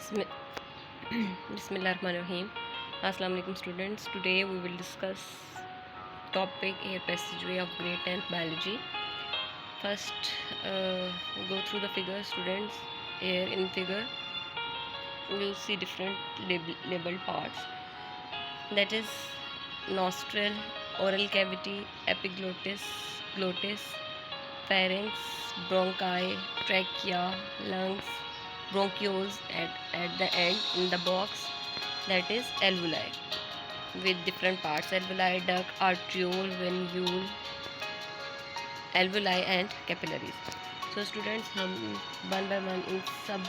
Bismillahirrahmanirrahim. Assalamu alaikum students. Today we will discuss topic air passageway of grade 10th biology. First, go through the figure, students. Air in figure, you will see different labeled parts. That is nostril, oral cavity, epiglottis, glottis, pharynx, bronchi, trachea, lungs, bronchioles at the end in the box, that is alveoli with different parts: alveoli, duct, arteriole, venule, alveoli and capillaries. So students, हम one by one in सब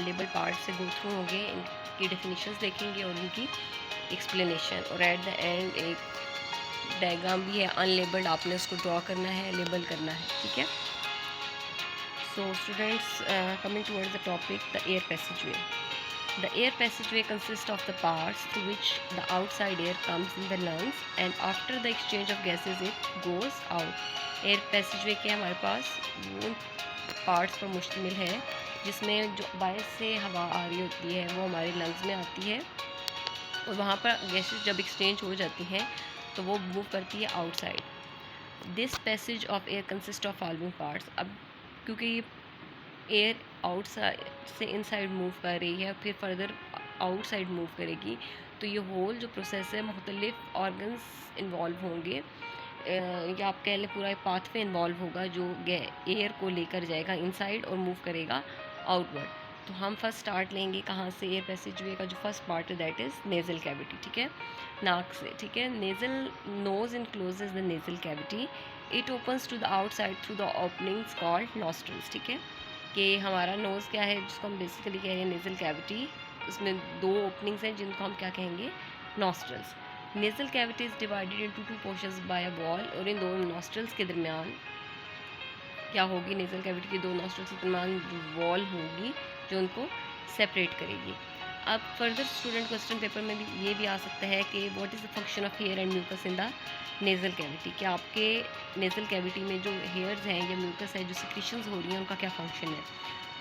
label part से go through होंगे, इनकी definitions देखेंगे और इनकी explanation, और at the end एक डायग्राम भी है अनलेबल्ड, आपने उसको ड्रॉ करना है, लेबल करना है, ठीक है. So students, coming towards the topic, the air passageway. The air passageway consists of the parts through which the outside air comes in the lungs and after the exchange of gases it goes out. Air passageway के हमारे पास वो parts पर मुश्तमिल है जिसमें जो बाहर से हवा आ रही होती है वो हमारे लंग्स में आती है और वहाँ पर गैसेस जब एक्सचेंज हो जाती हैं तो वो मूव करती है outside. This passage of air consist of following parts. अब क्योंकि एयर आउटसाइड से इनसाइड मूव कर रही है फिर फर्दर आउटसाइड मूव करेगी, तो ये होल जो प्रोसेस है मुख्तलिफ ऑर्गन्स इन्वॉल्व होंगे, या आप कह लें पूरा एक पाथवे इन्वॉल्व होगा जो एयर को लेकर जाएगा इनसाइड और मूव करेगा आउटवर्ड. तो हम फर्स्ट स्टार्ट लेंगे कहाँ से? एयर पैसेजवे का जो फर्स्ट पार्ट है दैट इज़ नेज़ल कैविटी, ठीक है, नाक से, ठीक है. Nasal nose encloses the nasal cavity. It opens to the outside through the openings called nostrils, ठीक है. कि हमारा नोज़ क्या है जिसको हम बेसिकली कह रहे हैं नेज़ल कैविटी, उसमें दो ओपनिंग्स हैं जिनको हम क्या कहेंगे? Nostrils. Nasal cavity is divided into two portions by a wall, और इन दो नॉस्ट्रल्स के दरमियान क्या होगी? नेज़ल कैविटी की दो नॉस्ट्रल्स के दरमियान जो वॉल होगी जो उनको सेपरेट करेगी. अब फर्दर स्टूडेंट क्वेश्चन पेपर में भी ये भी आ सकता है कि what is the function of hair and mucus in the nasal cavity. कि आपके नेज़ल कैविटी में जो हेयर्स हैं या म्यूकस है जो सिक्रीशंस हो रही हैं उनका क्या फंक्शन है.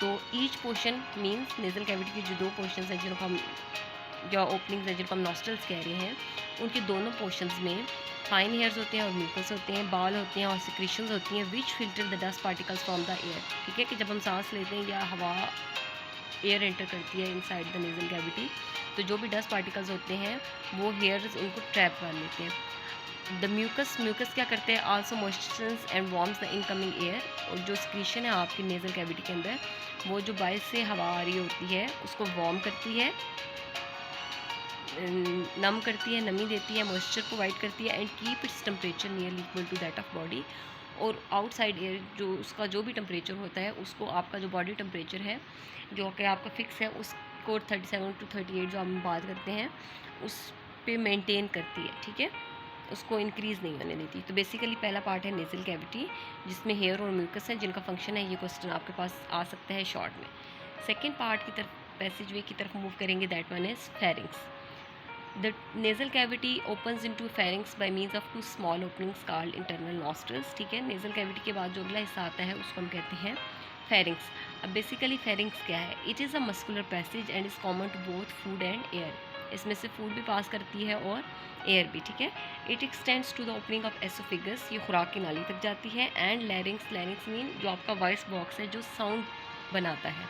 तो each portion means nasal cavity की जो दो पोर्शन हैं जिनको हम जो ओपनिंग्स हैं जिनको हम नॉस्ट्रल्स कह रहे हैं, उनके दोनों पोर्शंस में फाइन हेयर्स होते हैं और म्यूकस होते हैं, बाल होते हैं और सिक्रीशंस होती हैं विच filter the dust particles from the air. ठीक है, कि जब हम सांस लेते हैं या हवा एयर एंटर करती है इनसाइड द नेज़ल कैविटी, तो जो भी डस्ट पार्टिकल्स होते हैं वो हेयर्स उनको ट्रैप कर लेते हैं. द म्यूकस क्या करते हैं? Also moisturise and warms the incoming air. और जो सिक्रीशन है आपकी नेज़ल कैविटी के अंदर वो जो बाहर से हवा आ रही होती है उसको वार्म करती है, नम करती है, नमी देती है, मॉइस्चर प्रोवाइड करती है and keep its temperature nearly equal to that of body. और आउटसाइड एयर जो उसका जो भी टेम्परेचर होता है उसको आपका जो बॉडी टेम्परेचर है जो कि आपका फिक्स है उसको 37 to 38 जो हम बात करते हैं उस पे मेंटेन करती है, ठीक है, उसको इंक्रीज़ नहीं होने देती. तो बेसिकली पहला पार्ट है नेज़ल कैविटी जिसमें हेयर और म्यूकस है जिनका फंक्शन है. ये क्वेश्चन आपके पास आ सकता है शॉर्ट में. सेकेंड पार्ट की तरफ पैसेजवे की तरफ मूव करेंगे, that one is pharynx. The nasal cavity opens into pharynx by means of two small openings called internal nostrils. ठीक है, nasal cavity के बाद जो अगला हिस्सा आता है उसको हम कहते हैं pharynx. अब बेसिकली pharynx क्या है? It is a muscular passage and is common to both food and air. इसमें से फूड भी पास करती है और एयर भी, ठीक है. It extends to the opening of oesophagus, ये खुराक की नाली तक जाती है. एंड लैरिंग्स मीन जो आपका वॉइस बॉक्स है जो साउंड बनाता है.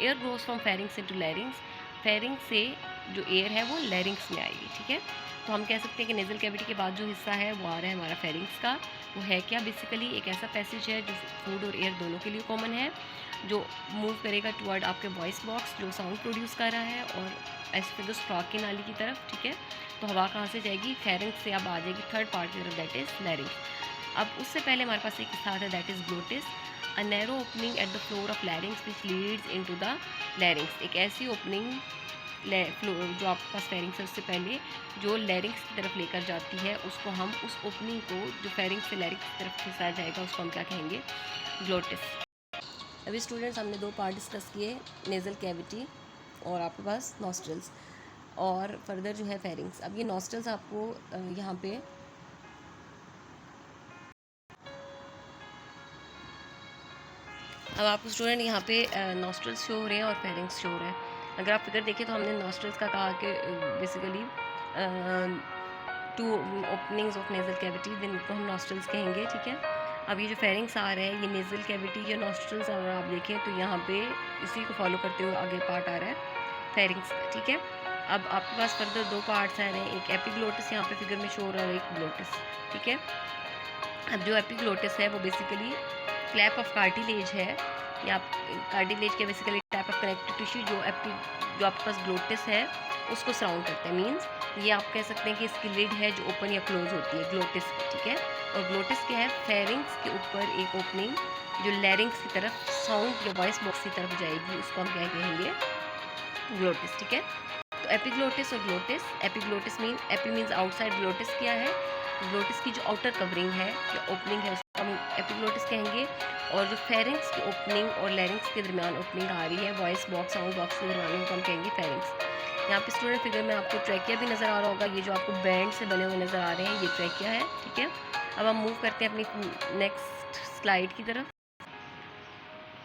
Air grows from pharynx into लैरिंग्स. Pharynx से जो एयर है वो लैरिंग्स में आएगी, ठीक है. तो हम कह सकते हैं कि नेज़ल कैविटी के बाद जो हिस्सा है वो आ रहा है हमारा फेरिंग्स का. वो है क्या? बेसिकली एक ऐसा पैसेज है जो फूड और एयर दोनों के लिए कॉमन है, जो मूव करेगा टुवर्ड आपके वॉइस बॉक्स जो साउंड प्रोड्यूस कर रहा है और एसोफेगस फ्रॉग की नाली की तरफ, ठीक है. तो हवा कहाँ से जाएगी? फेरिंग्स से. अब आ जाएगी थर्ड पार्ट की तरफ, दैट इज़ लैरिंग्स. अब उससे पहले हमारे पास एक हिस्सा आता है that is glottis, a narrow opening at the floor of लैरिंग्स which leads into the larynx. एक ऐसी ओपनिंग जो आपके पास फेरिंग्स है उससे पहले जो लैरिंग्स की तरफ लेकर जाती है उसको हम उस ओपनिंग को जो फेरिंग्स से लैरिंग्स की तरफ खिंचाया जाएगा उसको हम क्या कहेंगे? ग्लोटिस. अभी स्टूडेंट्स हमने दो पार्ट डिस्कस किए, नेज़ल कैविटी और आपके पास नॉस्ट्रल्स और फर्दर जो है फेरिंग्स. अब ये नॉस्ट्रल्स आपको यहाँ पे अब आपको स्टूडेंट यहाँ पे नॉस्ट्रल्स शो हो रहे हैं और फेरिंग्स शो हो रहे हैं. अगर आप फिगर देखें तो हमने नॉस्ट्रल्स का कहा कि basically 2 openings of nasal cavity, जिनको हम नॉस्ट्रल्स कहेंगे, ठीक है। अब ये जो फेरिंग्स आ रहा है, ये नेजल कैविटी या नॉस्ट्रल्स, अगर आप देखें तो यहाँ पे इसी को फॉलो करते हुए आगे पार्ट आ रहा है फेरिंग्स का, ठीक है। अब आपके पास फर्दर 2 पार्ट्स आ रहे हैं, एक एपिग्लोटिस यहाँ पे फिगर में शो हो रहा है, एक ग्लोटिस, ठीक है। अब जो एपिग्लोटिस है वो बेसिकली फ्लैप ऑफ कार्टिलेज है, या कार्टिलेज के basically type of connective tissue जो आपके पास ग्लोटिस है उसको सराउंड करते हैं। मींस ये आप कह सकते हैं कि इसकी लिड है जो ओपन या क्लोज होती है ग्लोटिस की, ठीक है। और ग्लोटिस क्या है, फेरिंग्स के ऊपर एक ओपनिंग जो लैरिंग्स की तरफ साउंड या वॉइस बॉक्स की तरफ जाएगी, उसको हम क्या कहेंगे, ग्लोटिस, ठीक है। तो एपिग्लोटिस और glottis, epiglottis AP means outside, glottis क्या है, ग्लोटिस की जो आउटर कवरिंग है या ओपनिंग है उसको हम एपिग्लोटिस कहेंगे। और जो फेरिंग्स की ओपनिंग और लैरिंग्स के दरमियान ओपनिंग आ रही है वॉइस बॉक्स साउंड बॉक्स के दरमियान, उनको हम कहेंगे फेरिंग्स। यहाँ पे स्टूडेंट फिगर में आपको ट्रैकिया भी नज़र आ रहा होगा, ये जो आपको बैंड से बने हुए नज़र आ रहे हैं ये ट्रैकिया है, ठीक है। अब हम मूव करते हैं अपनी नेक्स्ट स्लाइड की तरफ।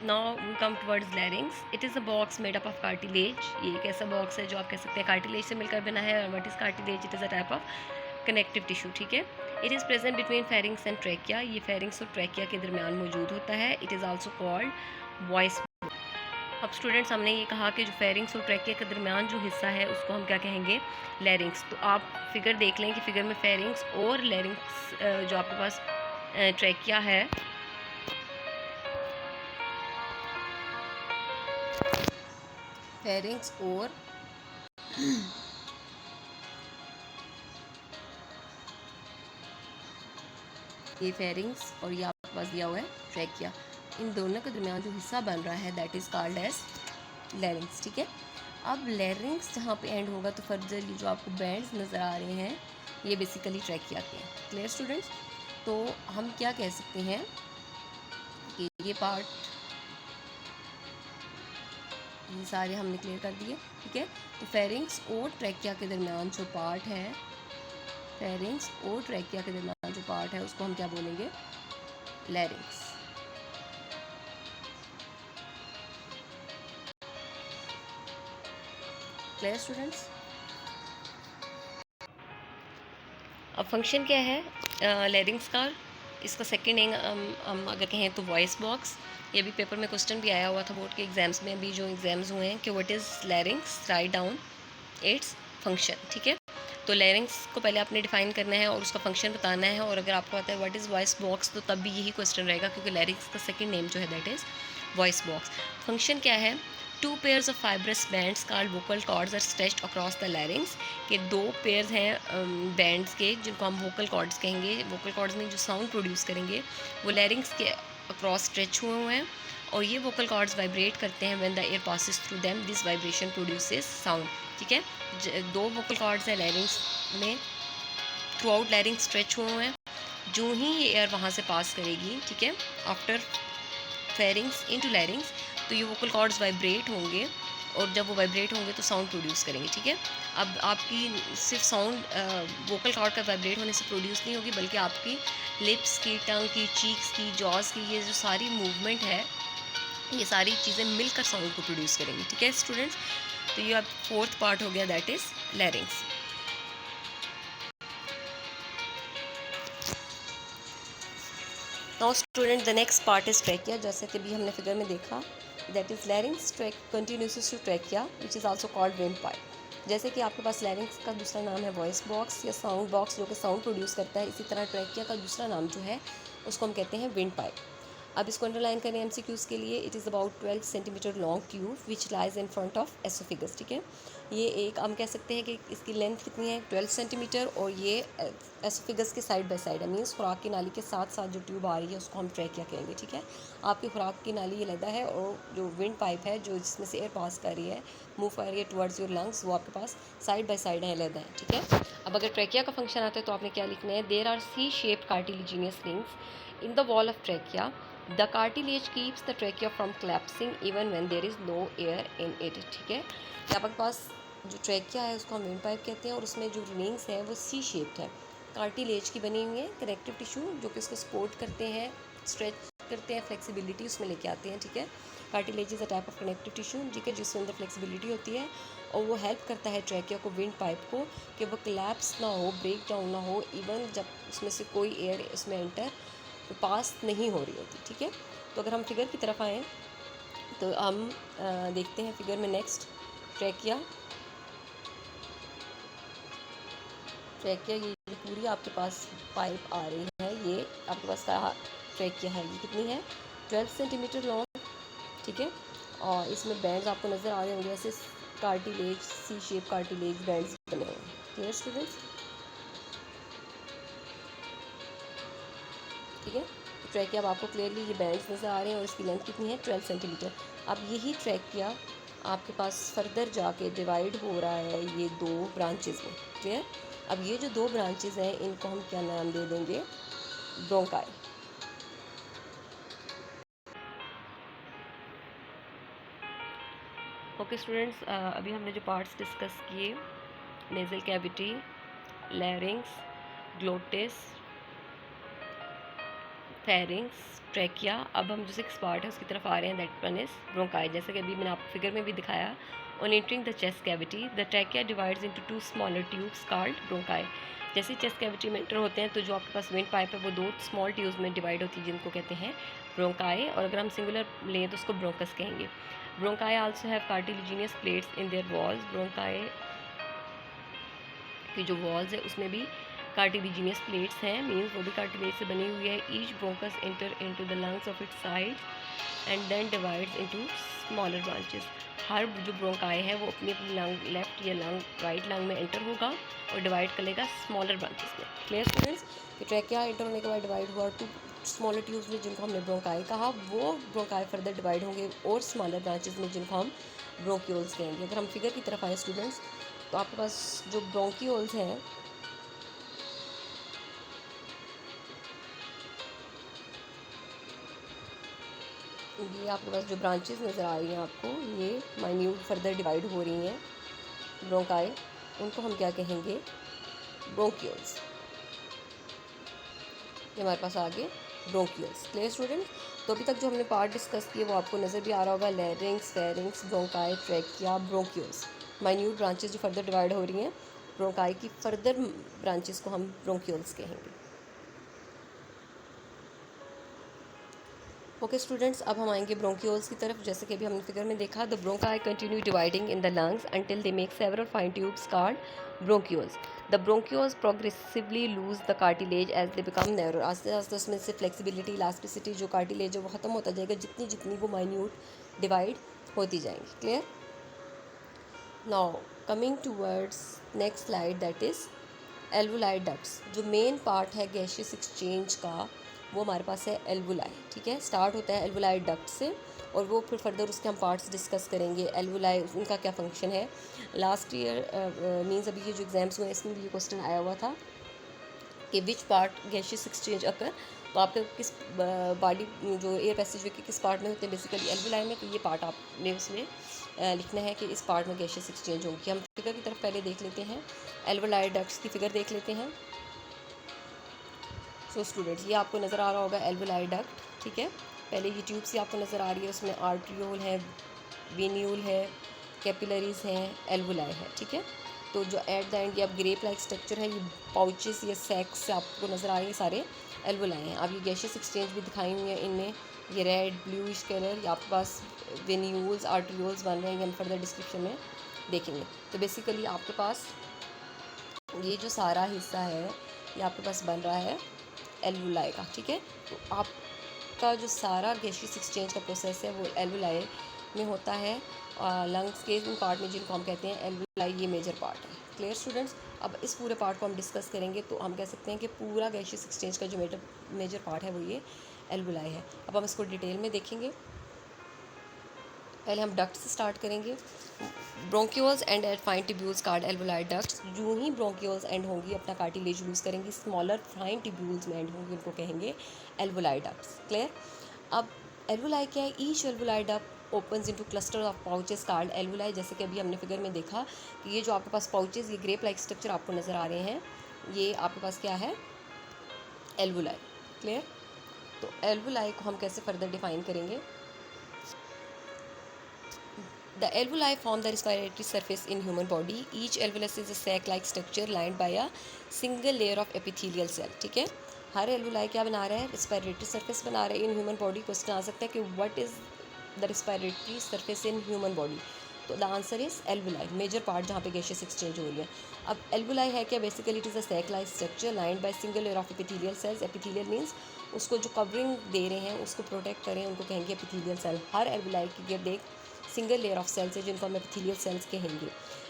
Now we come towards larynx. It is a box made up of cartilage. ये एक ऐसा बॉक्स है जो आप कह सकते हैं कार्टिलेज से मिलकर बना है। और what is cartilage? It is a type of connective tissue, ठीक है। It is present between pharynx and trachea. ये pharynx और trachea के दरमियान मौजूद होता है। It is also called voice. अब स्टूडेंट्स हमने ये कहा कि जो फेरिंग्स और ट्रैकिया के दरमियान जो हिस्सा है उसको हम क्या कहेंगे, लैरिंग्स। तो आप फिगर देख लें कि फिगर में फेरिंग्स और लैरिंग्स जो आपके पास ट्रैकिया है, फेरिंग्स और ये फेरिंग्स और ये आपके पास दिया हुआ है ट्रैकिया, इन दोनों के दरमियान जो हिस्सा बन रहा है that is called as larynx, ठीक है। अब लैरिंग्स जहाँ पे एंड होगा तो फर्दर ये जो आपको बैंड्स नज़र आ रहे हैं ये बेसिकली ट्रैकिया के हैं। Clear students? तो हम क्या कह सकते हैं कि ये पार्ट, ये सारे हमने क्लियर कर दिए, ठीक है। तो फेरिंग्स और ट्रैकिया के दरमियान जो पार्ट है, फेरिंग्स और ट्रैकिया के दरमियान जो पार्ट है उसको हम क्या बोलेंगे, लैरिंग्स। Clear students? अब फंक्शन क्या है लैरिंग्स का, इसका सेकंड नेम हम अगर कहें तो वॉइस बॉक्स। ये भी पेपर में क्वेश्चन भी आया हुआ था बोर्ड के एग्जाम्स में, अभी जो एग्जाम्स हुए हैं कि what is लैरिंग्स, write down its function, ठीक है। तो लैरिंग्स को पहले आपने डिफाइन करना है और उसका फंक्शन बताना है, और अगर आपको पता है व्हाट इज़ वॉइस बॉक्स तो तब भी यही क्वेश्चन रहेगा, क्योंकि लैरिंग्स का सेकंड नेम जो है that is voice box. Function क्या है, 2 pairs of fibrous bands called vocal cords are stretched across the larynx। के 2 पेयर्स हैं बैंड्स के जिनको हम वोकल कॉर्ड्स कहेंगे। वोकल कॉर्ड्स में जो साउंड प्रोड्यूस करेंगे वो लैरिंग्स के अक्रॉस स्ट्रेच हुए हैं, और ये वोकल कॉर्ड्स वाइब्रेट करते हैं when the air passes through them, this vibration produces sound, ठीक है। 2 वोकल कॉर्ड्स हैं लैरिंग्स में, थ्रू आउट लैरिंग्स स्ट्रेच हुए हैं, जो ही ये एयर वहाँ से पास करेगी, ठीक है, आफ्टर फेरिंग्स इनटू लैरिंग्स, तो ये वोकल कॉर्ड्स वाइब्रेट होंगे, और जब वो वाइब्रेट होंगे तो साउंड प्रोड्यूस करेंगे, ठीक है। अब आपकी सिर्फ साउंड वोकल कॉर्ड का वाइब्रेट होने से प्रोड्यूस नहीं होगी, बल्कि आपकी लिप्स की, टंग की, चीक्स की, जॉज की, ये जो सारी मूवमेंट है ये सारी चीज़ें मिलकर साउंड को प्रोड्यूस करेंगी, ठीक है स्टूडेंट्स। तो ये अब 4th पार्ट हो गया that is larynx. Now student the next part is trachea. जैसे कि भी हमने फिगर में देखा that is larynx continues to trachea which is also called wind pipe. जैसे कि आपके पास लैरिंग्स का दूसरा नाम है वॉइस बॉक्स या साउंड बॉक्स जो कि साउंड प्रोड्यूस करता है, इसी तरह ट्रैकिया का दूसरा नाम जो है उसको हम कहते हैं विंड पाइप। अब इसको अंडरलाइन करें MCQs के लिए। It is about 12 centimetre long tube which lies in front of oesophagus, ठीक है। ये एक हम कह सकते हैं कि इसकी लेंथ कितनी है 12 सेंटीमीटर, और ये एसोफिगस के साइड बाय साइड है, मीन्स खुराक की नाली के साथ साथ जो ट्यूब आ रही है उसको हम ट्रैकिया कहेंगे, ठीक है। आपकी खुराक की नाली ये लदा है, और जो विंड पाइप है जो जिसमें से एयर पास कर रही है, मूव कर रही है टुवर्ड्स योर लंग्स, वो आपके पास साइड बाय साइड है, लदा है, ठीक है। अब अगर ट्रैकिया का फंक्शन आता है तो आपने क्या लिखना है, there are C-shaped cartilaginous rings in the wall of trachea। The cartilage keeps the trachea from collapsing even when there is no air in it, ठीक है। कि आपके पास जो ट्रैकिया है उसको हम विंड पाइप कहते हैं, और उसमें जो रिंग्स हैं वो C-shaped है, कार्टिलेज की बनी हुई है, कनेक्टिव टिश्यू जो कि उसको सपोर्ट करते हैं, स्ट्रेच करते हैं, फ्लेक्सिबिलिटी उसमें लेके आते हैं, ठीक है। Cartilage is a type of connective tissue, ठीक है, जिसके अंदर फ्लेक्सिबिलिटी होती है और वो हेल्प करता है ट्रैकिया को, विंड पाइप को, कि वो कोलैप्स ना हो, ब्रेक डाउन ना हो, इवन जब उसमें से कोई एयर उसमें एंटर पास नहीं हो रही होती, ठीक है। तो अगर हम फिगर की तरफ आएँ तो हम देखते हैं फिगर में नेक्स्ट ट्रैकिया ये पूरी आपके पास पाइप आ रही है, ये आपके पास ट्रैकिया है, ये कितनी है 12 सेंटीमीटर लॉन्ग, ठीक है। और इसमें बैंड्स आपको नज़र आ रहे होंगे, ऐसे कार्टिलेज सी शेप कार्टिलेज बैंड्स बने हुए हैं। क्लियर स्टूडेंट्स, ठीक है। तो ट्रैकिया अब आपको क्लियरली ये बैंड्स नज़र आ रहे हैं और इसकी लेंथ कितनी है 12 सेंटीमीटर। अब यही ट्रैकिया आपके पास फर्दर जाके डिवाइड हो रहा है ये दो ब्रांचेस में, क्लियर। अब ये जो दो ब्रांचेस हैं इनको हम क्या नाम दे देंगे, ब्रोंकाई। ओके स्टूडेंट्स, अभी हमने जो पार्ट्स डिस्कस किए, nasal cavity, लैरिंग्स, glottis, pharynx, trachea. अब हम जो 6 पार्ट है उसकी तरफ आ रहे हैं, दैट वन इज ब्रोंकाई। जैसे कि अभी मैंने आपको फिगर में भी दिखाया, on entering the chest cavity the trachea divides into 2 smaller tubes called bronchi. जैसे चेस्ट कैविटी में एंटर होते हैं तो जो आपके पास विंड पाइप है वो 2 स्मॉल ट्यूब्स में डिवाइड होती है, जिनको कहते हैं ब्रोंकाई, और अगर हम सिंगुलर लें तो उसको ब्रोंकस कहेंगे। Bronchi also have cartilaginous plates in their walls. Bronchi की जो वॉल्स है उसमें भी कार्टिलेजिनियस प्लेट्स हैं, मीन्स वो भी कार्टिलेज से बनी हुई है। Each bronchus enter into the lungs of its sides and then divides into smaller branches. हर जो ब्रोंकाई है वो अपनी अपनी लंग लेफ्ट या लंग राइट लंग में एंटर होगा और डिवाइड कर लेगा स्मॉलर ब्रांचेस में। क्लियर स्टूडेंट्स, कि ट्रैकिया एंटर होने के बाद डिवाइड हुआ 2 स्मॉलर ट्यूब्स में, जिनको हमने ब्रोंकाई कहा, वो ब्रोंकाई फर्दर डिवाइड होंगे और स्मॉलर ब्रांचेस में, जिनको हम ब्रोंक्यूल्स कहेंगे। अगर हम फिगर की तरफ आए स्टूडेंट्स तो आपके पास जो ब्रोंक्यूल्स हैं ये आपके पास जो ब्रांचेस नज़र आ रही हैं आपको, ये माइन्यूट फर्दर डिवाइड हो रही हैं ब्रोंकाई, उनको हम क्या कहेंगे, ब्रोंक्यूल्स। ये हमारे पास आगे ब्रोंक्यूल्स। क्लियर स्टूडेंट, तो अभी तक जो हमने पार्ट डिस्कस किए वो आपको नज़र भी आ रहा होगा, लैरिंग्स, pharynx, bronchi, trachea, bronchioles. Minute branches जो फर्दर डिवाइड हो रही हैं, ब्रोंकाई की फर्दर ब्रांचेस को हम ब्रोंक्यूल्स कहेंगे। ओके स्टूडेंट्स, अब हम आएंगे ब्रोंक्यूल्स की तरफ। जैसे कि अभी हमने फिगर में देखा, the bronchi continue dividing in the lungs until they make several fine tubes called bronchioles. The bronchioles progressively lose the cartilage as they become narrow. आस्ते आस्ते उसमें से फ्लेक्सिबिलिटी, इलास्टिसिटी, जो कार्टिलेज है वो ख़त्म होता जाएगा जितनी जितनी वो माइन्यूट डिवाइड होती जाएंगी। Clear. Now coming towards next slide, that is alveoli ducts. जो मेन पार्ट है गैशियस एक्सचेंज का वो हमारे पास है एल्वुलाई, ठीक है। स्टार्ट होता है एल्वुलाई डक्ट से और वो फिर फर्दर उसके हम पार्ट्स डिस्कस करेंगे। एल्वुलाई उनका क्या फंक्शन है। लास्ट ईयर मींस अभी ये जो एग्जाम्स हुए इसमें भी ये क्वेश्चन आया हुआ था कि विच पार्ट गैशियस एक्सचेंज अकर, तो आपके किस बॉडी जो एयर पैसेज वे के किस पार्ट में होते हैं, बेसिकली एल्वुलाई में, तो ये पार्ट आपने उसमें लिखना है कि इस पार्ट में गैशियस एक्सचेंज होगी। हम फिगर की तरफ पहले देख लेते हैं, एल्वुलाई डक्ट्स की फिगर देख लेते हैं। सो स्टूडेंट्स, ये आपको नज़र आ रहा होगा एल्वुलाई डक्ट, ठीक है। पहले ये ट्यूब सी आपको नज़र आ रही है, उसमें आर्ट्रियोल है, वेन्यूल है, कैपिलरीज हैं, एल्वुलाई है, ठीक है। तो जो एट द एंड ये अब ग्रेप लाइक स्ट्रक्चर है, ये पाउचेस या सैक्स से आपको नज़र आ रही है, सारे एल्वुलाई हैं। अब ये गैशियस एक्सचेंज भी दिखाई हुई है इनमें, ये रेड ब्लूइश कलर, ये आपके पास वेन्यूल्स आर्ट्रियोल्स बन रहे हैं, ये हम फर्दर डिस्क्रिप्शन में देखेंगे। तो बेसिकली आपके पास ये जो सारा हिस्सा है ये आपके पास बन रहा है एल्वुलाई का, ठीक है। तो आपका जो सारा गैशियस एक्सचेंज का प्रोसेस है वो एल्वुलाई में होता है, लंग्स के इन पार्ट में जिनको हम कहते हैं एल्वुलाई, ये मेजर पार्ट है। क्लियर स्टूडेंट्स, अब इस पूरे पार्ट को हम डिस्कस करेंगे तो हम कह सकते हैं कि पूरा गैशियस एक्सचेंज का जो मेजर पार्ट है वो ये एल्वुलाई है। अब हम इसको डिटेल में देखेंगे। पहले हम डक्ट से स्टार्ट करेंगे। Bronchioles end at fine tubules called alveoli ducts. जो ही ब्रोंक्यूल्स एंड होंगी अपना कार्टिलेज लूज करेंगी, स्मॉलर फाइन ट्यूब्यूल्स में एंड होंगी, उनको कहेंगे एल्वुलाई डक्ट्स। क्लियर। अब एल्वुलाई क्या है, each alveoli duct opens into cluster of pouches called alveoli. जैसे कि अभी हमने फिगर में देखा कि ये जो आपके पास पाउचेस, ये ग्रेप लाइक स्ट्रक्चर आपको नज़र आ रहे हैं, ये आपके पास क्या है, एल्वुलाई। क्लियर। तो एल्वुलाई को हम कैसे फर्दर डिफाइन करेंगे, The alveoli form the respiratory surface in human body. Each alveolus is a sac-like structure lined by a single layer of epithelial cell. ठीक है, हर alveoli क्या बना रहा है? respiratory surface बना रहा है in human body. क्वेश्चन आ सकता है कि what is the respiratory surface in human body? तो the answer is alveoli, major part जहाँ पे गैसेस एक्सचेंज हो रही है. अब alveoli है क्या? Basically it is a sac like structure lined by single layer of epithelial cells. Epithelial means उसको जो कवरिंग दे रहे हैं, उसको प्रोटेक्ट करें, उनको कहेंगे एपिथेलियल सेल. हर alveoli की गिर्द एक सिंगल लेयर ऑफ सेल्स है जिनको हम एपिथेलियल सेल्स कहेंगे.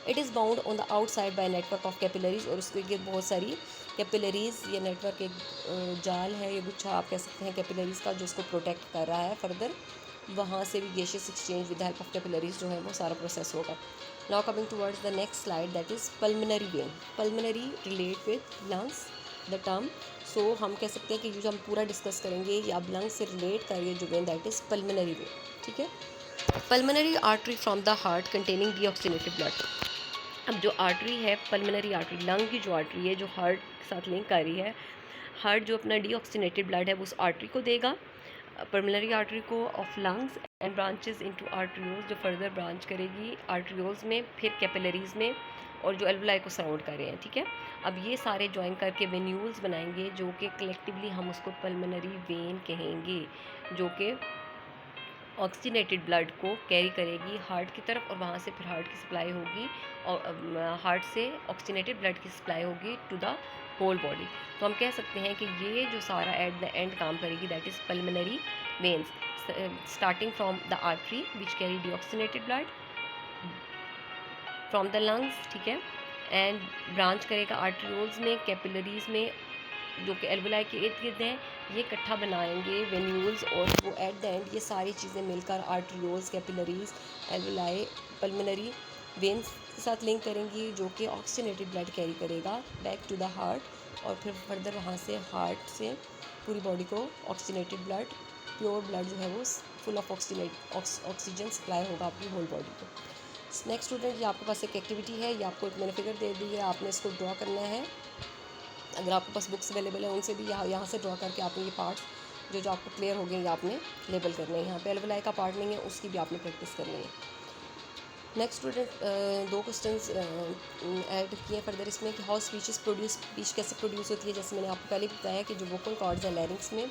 It is bound on the outside by network of capillaries, और उसके गिर्द बहुत सारी कैपिलरीज, ये नेटवर्क एक जाल है, ये गुच्छा आप कह सकते हैं कैपिलरीज का, जो उसको प्रोटेक्ट कर रहा है. फर्दर वहाँ से भी gases exchange with help of capillaries जो है वो सारा प्रोसेस होगा. Now coming towards the next slide, that is pulmonary vein. Pulmonary relate with lungs the term. So हम कह सकते हैं कि जो हम पूरा डिस्कस करेंगे या अब लंग्स से रिलेट करिए जो when, that is pulmonary when. ठीक है, pulmonary artery from the heart containing deoxygenated blood. अब जो आर्टरी है, पल्मोनरी आर्टरी, लंग की जो आर्टरी है जो हार्ट के साथ लिंक कर रही है, हार्ट जो अपना डीऑक्सीनेटेड ब्लड है वो उस आर्टरी को देगा, पल्मोनरी आर्टरी को, of lungs, and branches into arterioles, जो फर्दर ब्रांच करेगी आर्टरियोल्स में, फिर कैपिलरीज में, और जो एल्वुलाई को सराउंड कर रहे हैं. ठीक है, अब ये सारे ज्वाइन करके वेन्यूल्स बनाएंगे जो कि कलेक्टिवली हम उसको पल्मोनरी वेन कहेंगे, जो कि ऑक्सीनेटेड ब्लड को कैरी करेगी हार्ट की तरफ, और वहाँ से फिर हार्ट की सप्लाई होगी, और हार्ट से ऑक्सीनेटेड ब्लड की सप्लाई होगी टू द होल बॉडी. तो हम कह सकते हैं कि ये जो सारा एट द एंड काम करेगी, that is pulmonary veins, starting from the artery which carry deoxygenated blood from the lungs. ठीक है, एंड ब्रांच करेगा आर्टरियोल्स में, कैपिलरीज में, जो कि एल्वुलाई के इर्द गिर्द हैं, ये इकट्ठा बनाएंगे वेन्यूल्स, और वो एट द एंड ये सारी चीज़ें मिलकर arterioles, capillaries, alveoli, pulmonary veins के साथ लिंक करेंगी, जो कि ऑक्सीनेटेड ब्लड कैरी करेगा बैक टू द हार्ट, और फिर फर्दर वहाँ से हार्ट से पूरी बॉडी को ऑक्सीनेटेड ब्लड, प्योर ब्लड जो है वो फुल ऑफ ऑक्सीजन सप्लाई होगा अपनी होल बॉडी को. नेक्स्ट स्टूडेंट, ये आपके पास एक एक्टिविटी है, ये आपको एक मैंने फिगर दे दी है, आपने इसको ड्रॉ करना है. अगर आपके पास बुक्स अवेलेबल है उनसे भी यहाँ से ड्रॉ करके आपने ये पार्ट्स जो आपको क्लियर हो गए ये आपने लेबल करने हैं. यहाँ पे एल्वुलाई का पार्ट नहीं है, उसकी भी आपने प्रैक्टिस करनी है. नेक्स्ट स्टूडेंट, दो क्वेश्चंस ऐड किए फर्दर इसमें कि हाउ स्पीच कैसे प्रोड्यूस होती है. जैसे मैंने आपको पहले बताया कि जो वोकल कॉर्ड्स हैं लैरिंग्स में,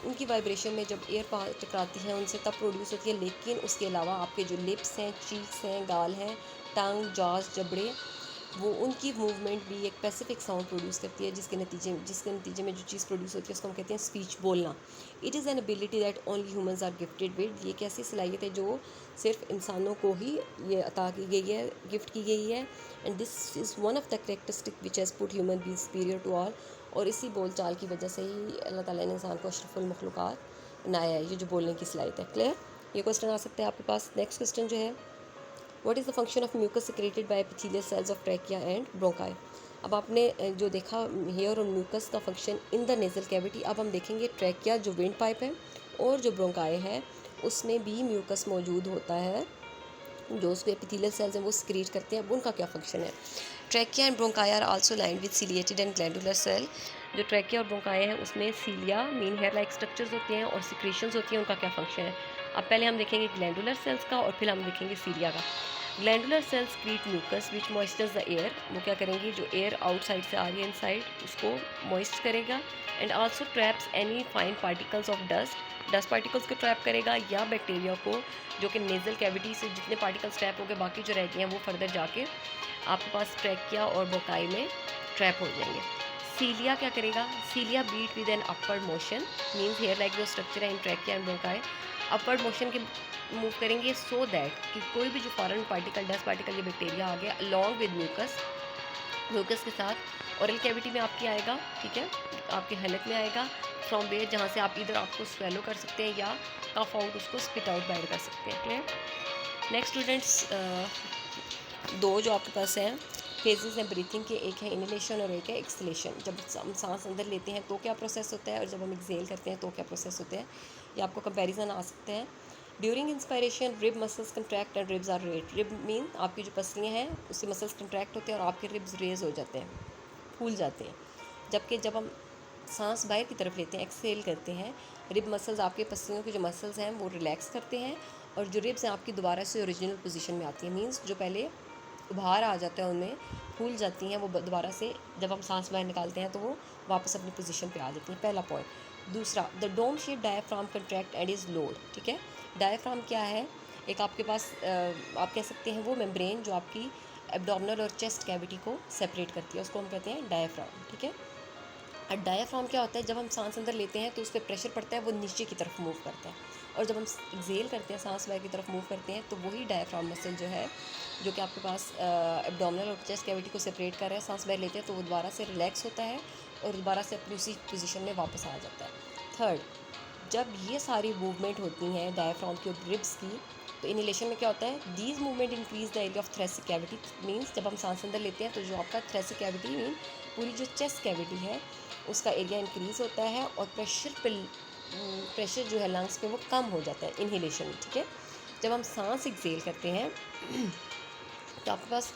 उनकी वाइब्रेशन में जब एयर टकराती है उनसे तब प्रोड्यूस होती है, लेकिन उसके अलावा आपके जो लिप्स हैं, चीक्स हैं, गाल हैं, टंग, जॉज, जबड़े, वो उनकी मूवमेंट भी एक स्पेसिफिक साउंड प्रोड्यूस करती है, जिसके नतीजे में जो चीज़ प्रोड्यूस होती है उसको हम कहते हैं स्पीच, बोलना. It is an ability that only humans are gifted with. ये एक ऐसी सलाहियत है जो सिर्फ इंसानों को ही ये अता की गई है, गिफ्ट की गई है. And this is one of the characteristic which has put human being superior to all. और इसी बोल चाल की वजह से ही अल्लाह ताला ने इंसान को अशरफुल मखलूक़ात बनाया है, ये जो बोलने की सलाहियत है. क्लियर, ये क्वेश्चन आ सकते हैं आपके पास. नेक्स्ट क्वेश्चन जो है, what is the function of mucus secreted by epithelial cells of trachea and bronchi. अब आपने जो देखा हेयर और म्यूकस का function in the nasal cavity. अब हम देखेंगे ट्रैकिया जो विंड पाइप है और जो ब्रोंकाई है उसमें भी म्यूकस मौजूद होता है, जो उसको एपिथेलियल सेल्स हैं वो सिक्रेट करते हैं. अब उनका क्या फंक्शन है. Trachea and bronchi are also lined with ciliated and glandular cell. जो ट्रैकिया और ब्रोंकाई है उसमें cilia, mean hair like structures होते हैं, और सिक्रेशंस होती हैं. उनका क्या फंक्शन है. अब पहले हम देखेंगे ग्लैंडुलर सेल्स का और फिर हम देखेंगे सीलिया का. Glandular cells create mucus which moistures the air. वो क्या करेंगी, जो एयर आउटसाइड से आ रही है इनसाइड उसको मॉइस्ट करेगा, and also traps any fine particles of dust particles को ट्रैप करेगा, या बैक्टीरिया को, जो कि नेज़ल कैविटी से जितने पार्टिकल्स ट्रैप हो गए बाकी जो रहती हैं वो फर्दर जाके आपके पास ट्रैकिया और ब्रोंकाई में ट्रैप हो जाएंगे. सीलिया क्या करेगा, cilia beat with an upward motion, means hair like जो स्ट्रक्चर है in trachea and bronchi upward motion के मूव करेंगे, सो दैट कि कोई भी जो फॉरेन पार्टिकल, डस्ट पार्टिकल या बैक्टीरिया आ गया अलॉन्ग विद म्यूकस के साथ ओरल कैविटी में आपकी आएगा. ठीक है, आपके हलक में आएगा, फ्रॉम वेयर जहाँ से आप इधर आपको स्वेलो कर सकते हैं या कफ आउट उसको स्पिट आउट बाहर कर सकते हैं. क्लियर. नेक्स्ट स्टूडेंट्स, दो जो आपके पास हैं फेजेस हैं ब्रीथिंग के, एक है इनहेलेशन और एक है एक्सहेलेशन. जब हम सांस अंदर लेते हैं तो क्या प्रोसेस होता है और जब हम एक्सहेल करते हैं तो क्या प्रोसेस होते हैं, ये आपको कंपैरिजन आ सकते हैं. During inspiration rib muscles contract and ribs are raised. Rib mean आपकी जो पसलियाँ हैं उससे मसल्स कंट्रैक्ट होते हैं और आपके रिब्स रेज हो जाते हैं, फूल जाते हैं. जबकि जब हम सांस बाहर की तरफ लेते हैं, एक्सहेल करते हैं, रिब मसल्स आपके पसलियों के जो मसल्स हैं वो रिलैक्स करते हैं और जो रिब्स हैं आपकी दोबारा से ओरिजिनल पोजीशन में आती हैं, मींस जो पहले बाहर आ जाता है उनमें फूल जाती हैं, वो दोबारा से जब हम सांस बाहर निकालते हैं तो वो वापस अपनी पोजीशन पे आ जाती हैं। पहला पॉइंट। दूसरा, the dome shape diaphragm contract and is lowered. ठीक है, डायफ्राम क्या है? एक आपके पास आप कह सकते हैं वो मेम्ब्रेन जो आपकी एब्डोमिनल और चेस्ट कैविटी को सेपरेट करती है, उसको हम कहते हैं डायफ्राम। ठीक है, और डायफ्राम क्या होता है? जब हम सांस अंदर लेते हैं तो उस पर प्रेशर पड़ता है, वो नीचे की तरफ मूव करता है, और जब हम एक्सेल करते हैं, सांस बाहर की तरफ मूव करते हैं, तो वही डायफ्राम मसल जो है, जो कि आपके पास एब्डोमिनल और चेस्ट कैविटी को सेपरेट कर रहा है, सांस बाहर लेते हैं तो वो दोबारा से रिलैक्स होता है और दोबारा से अपनी उसी पोजीशन में वापस आ जाता है। थर्ड, जब ये सारी मूवमेंट होती हैं डायफ्राम की और रिब्स की, तो इनहेलेशन में क्या होता है? These movement increase the area of thoracic cavity. Means जब हम सांस अंदर लेते हैं तो जो आपका थ्रेसिक कैविटी मीन पूरी जो चेस्ट कैविटी है उसका एरिया इंक्रीज़ होता है, और प्रेशर जो है लंग्स पे वो कम हो जाता है इनहेलेशन में। ठीक है, जब हम सांस एक्सेल करते हैं तो आपके पास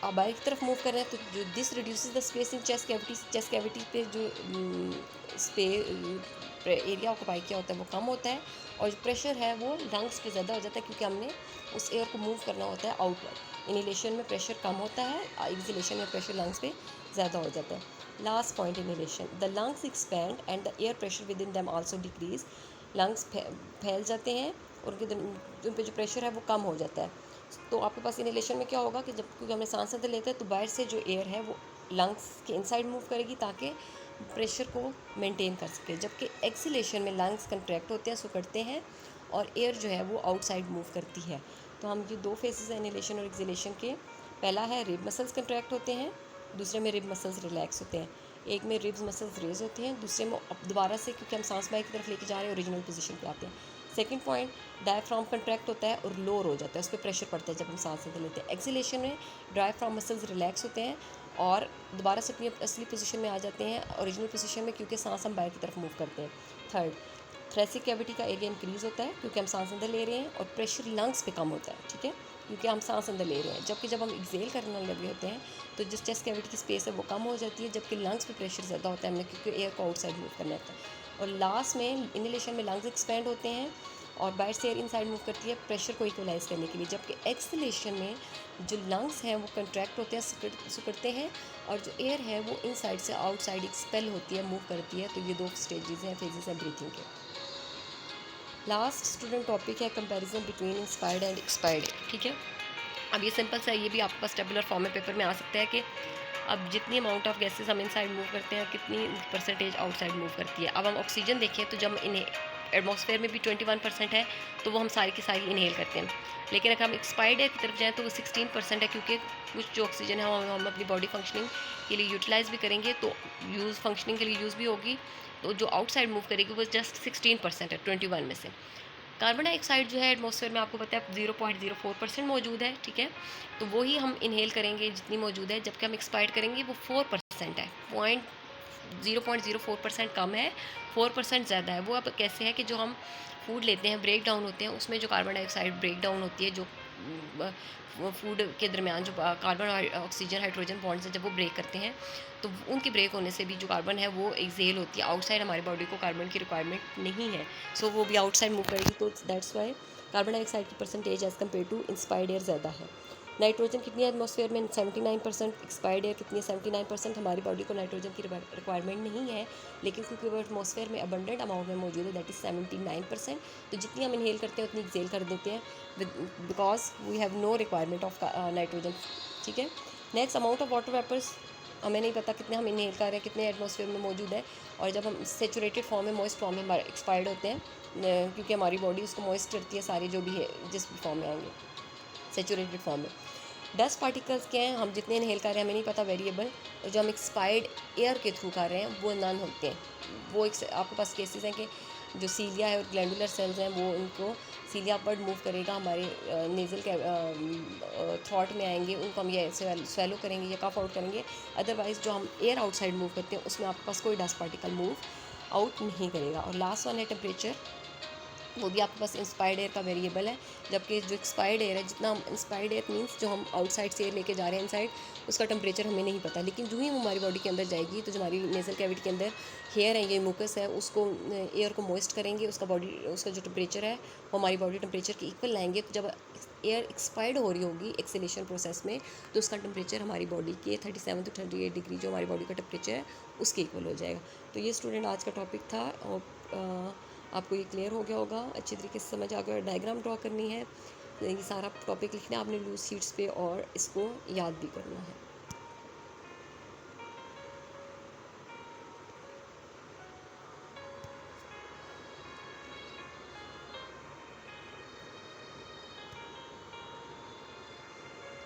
आप बाहर की तरफ मूव कर रहे हैं, तो जो this reduces the space in chest cavity पे जो एरिया ऑक्यूपाई किया होता है वो कम होता है, और जो प्रेशर है वो लंग्स पे ज़्यादा हो जाता है, क्योंकि हमने उस एयर को मूव करना होता है आउटवर्ड। इनहेलेशन में प्रेशर कम होता है, एक्सेलेशन में प्रेशर लंग्स पे ज़्यादा हो जाता है। Last point, inhalation. The lungs expand and the air pressure with in them also decrease. Lungs फैल जाते हैं और उन पे जो प्रेशर है वो कम हो जाता है। तो आपके पास इनहेलेशन में क्या होगा कि जब, क्योंकि हमने सांस अंदर लेते हैं तो बाहर से जो एयर है वो लंग्स के इनसाइड मूव करेगी ताकि प्रेशर को मेंटेन कर सके, जबकि एक्सेलेशन में लंग्स कंट्रैक्ट होते हैं, सिकुड़ते हैं, और एयर जो है वो आउटसाइड मूव करती है। तो हम ये दो फेसेस हैं इनहेलेशन और एक्सेलेशन के। पहला है रिब मसल्स कंट्रैक्ट होते हैं, दूसरे में रिब मसल्स रिलैक्स होते हैं। एक में रिब्स मसल्स रेज होती हैं, दूसरे में दोबारा से, क्योंकि हम सांस बाहर की तरफ लेके जा रहे हैं, ओरिजिनल पोजीशन पे आते हैं। सेकंड पॉइंट, डायफ्राम कंट्रैक्ट होता है और लोअर हो जाता है, उस पर प्रेशर पड़ता है जब हम सांस अंदर लेते हैं। एक्सेलेशन में डायफ्राम मसल्स रिलैक्स होते हैं और दोबारा से अपनी असली पोजीशन में आ जाते हैं, ओरिजिनल पोजीशन में, क्योंकि सांस हम बाहर की तरफ मूव करते हैं। थर्ड, थ्रेसिक कैविटी का एरिया इंक्रीज़ होता है क्योंकि हम सांस अंदर ले रहे हैं, और प्रेशर लंग्स पे कम होता है। ठीक है, क्योंकि हम सांस अंदर ले रहे हैं, जबकि जब हम एक्सेल करने लगे होते हैं तो जिस चेस्ट कैविटी की स्पेस है वो कम हो जाती है, जबकि लंग्स पे प्रेशर ज़्यादा होता है हमने, क्योंकि एयर को आउटसाइड मूव करना होता है। और लास्ट में इनहेलेशन में लंग्स एक्सपेंड होते हैं और बाहर से एयर इनसाइड मूव करती है प्रेशर को इक्वलाइज करने के लिए, जबकि एक्सहेलेशन में जो लंग्स हैं वो कंट्रैक्ट होते हैं, सिकुड़ते हैं, और जो एयर है वो इनसाइड से आउटसाइड एक्सपेल होती है, मूव करती है। तो ये दो स्टेजेस हैं, फेजेस हैं ब्रीथिंग के। लास्ट स्टूडेंट टॉपिक है comparison between inspired and expired. ठीक है, अब ये सिंपल सा, ये भी आपके पास टेबुलर फॉर्म में पेपर में आ सकता है कि अब जितनी अमाउंट ऑफ गैसेस हम इनसाइड मूव करते हैं कितनी परसेंटेज आउटसाइड मूव करती है। अब हम ऑक्सीजन देखें तो जब इन्हें एटमॉस्फेयर में भी 21% है तो वो हम सारी की सारी इनहेल करते हैं, लेकिन अगर हम एक्सपायर्ड एयर की तरफ जाएँ तो वो 16% है, क्योंकि कुछ जो ऑक्सीजन है हम अपनी बॉडी फंक्शनिंग के लिए यूटिलाइज भी करेंगे तो फंक्शनिंग के लिए यूज़ भी होगी, तो जो आउटसाइड मूव करेगी वो जस्ट 16% है 21 में से। कार्बन डाइऑक्साइड जो है एटमॉस्फेयर में आपको पता है 0.04% मौजूद है। ठीक है, तो वही हम इनहेल करेंगे जितनी मौजूद है, जबकि हम एक्सपायर करेंगे वो 4% है, 0.04% कम है, 4% ज़्यादा है। वो अब कैसे है कि जो हम फूड लेते हैं, ब्रेक डाउन होते हैं, उसमें जो कार्बन डाइऑक्साइड ब्रेक डाउन होती है, जो फूड के दरमियान जो कार्बन और ऑक्सीजन हाइड्रोजन बॉन्ड्स हैं, जब वो ब्रेक करते हैं तो उनके ब्रेक होने से भी जो कार्बन है वो एक्सेल होती है आउटसाइड। हमारी बॉडी को कार्बन की रिक्वायरमेंट नहीं है, सो वो भी आउटसाइड मूव करेगी, तो दैट्स वाई कार्बन डाइऑक्साइड की percentage as compared to inspired air ज़्यादा है। नाइट्रोजन कितनी है एटमॉस्फेयर में? 79%। एक्सपायर्ड एयर कितनी है? 79%। हमारी बॉडी को नाइट्रोजन की रिक्वायरमेंट नहीं है, लेकिन क्योंकि वो एटमॉस्फेयर में अबंडेंट अमाउंट में मौजूद है, दैट इज़ 79%। तो जितनी हम इनहेल करते हैं उतनी एक्सेल कर देते हैं, because we have no requirement of nitrogen. ठीक है, next amount of water vapours, हमें नहीं पता कितने हम इनहेल कर रहे हैं, कितने एटमॉस्फेयर में मौजूद है, और जब हम सेचुरेटेड फॉर्म में, मॉइस्ट फॉर्म में हमारे एक्सपायर्ड होते हैं, क्योंकि हमारी बॉडी उसको मॉइस्ट करती है, सारे जो भी है जिस भी फॉर्म में आएंगे सेचुरेटेड फॉर्म में। डस्ट पार्टिकल्स क्या हैं? हम जितने इनहेल कर रहे हैं हमें नहीं पता, वेरिएबल। और जो हम एक्सपायर्ड एयर के थ्रू कर रहे हैं वो नन होते हैं। वो आपके पास केसेस हैं कि जो सीलिया है और ग्लैंडुलर सेल्स हैं वो उनको सीलिया अपवर्ड मूव करेगा, हमारे नेज़ल थ्रॉट में आएंगे, उनको हम ये स्वेलो करेंगे या कफ आउट करेंगे। अदरवाइज़ जो हम एयर आउटसाइड मूव करते हैं उसमें आपके पास कोई डस्ट पार्टिकल मूव आउट नहीं करेगा। और लास्ट वन है टेम्परेचर। वो भी आपके पास इंस्पायर्ड एयर का वेरिएबल है, जबकि जो एक्सपायर्ड एयर है, जितना हम इंस्पायर्ड एयर मीन्स जो हम आउटसाइड से एयर लेके जा रहे हैं इनसाइड, उसका टेम्परेचर हमें नहीं पता, लेकिन जो ही वो हमारी बॉडी के अंदर जाएगी तो जो हमारी नेजल कैविटी के अंदर हेयर है, ये म्यूकस है, उसको एयर को मॉइस्ट करेंगे, उसका जो टेम्परेचर है वो हमारी बॉडी टेम्परेचर के इक्वल लाएंगे। तो जब एयर एक्सपायर्ड हो रही होगी एक्सेलेशन प्रोसेस में, तो उसका टेम्परेचर हमारी बॉडी के 37 to 38 डिग्री जो हमारी बॉडी का टेम्परेचर है उसके इक्वल हो जाएगा। तो ये स्टूडेंट आज का टॉपिक था, और आपको ये क्लियर हो गया होगा, अच्छी तरीके से समझ आ गया। डायग्राम ड्रॉ करनी है, ये सारा टॉपिक लिखना है आपने लूज शीट्स पे, और इसको याद भी करना है।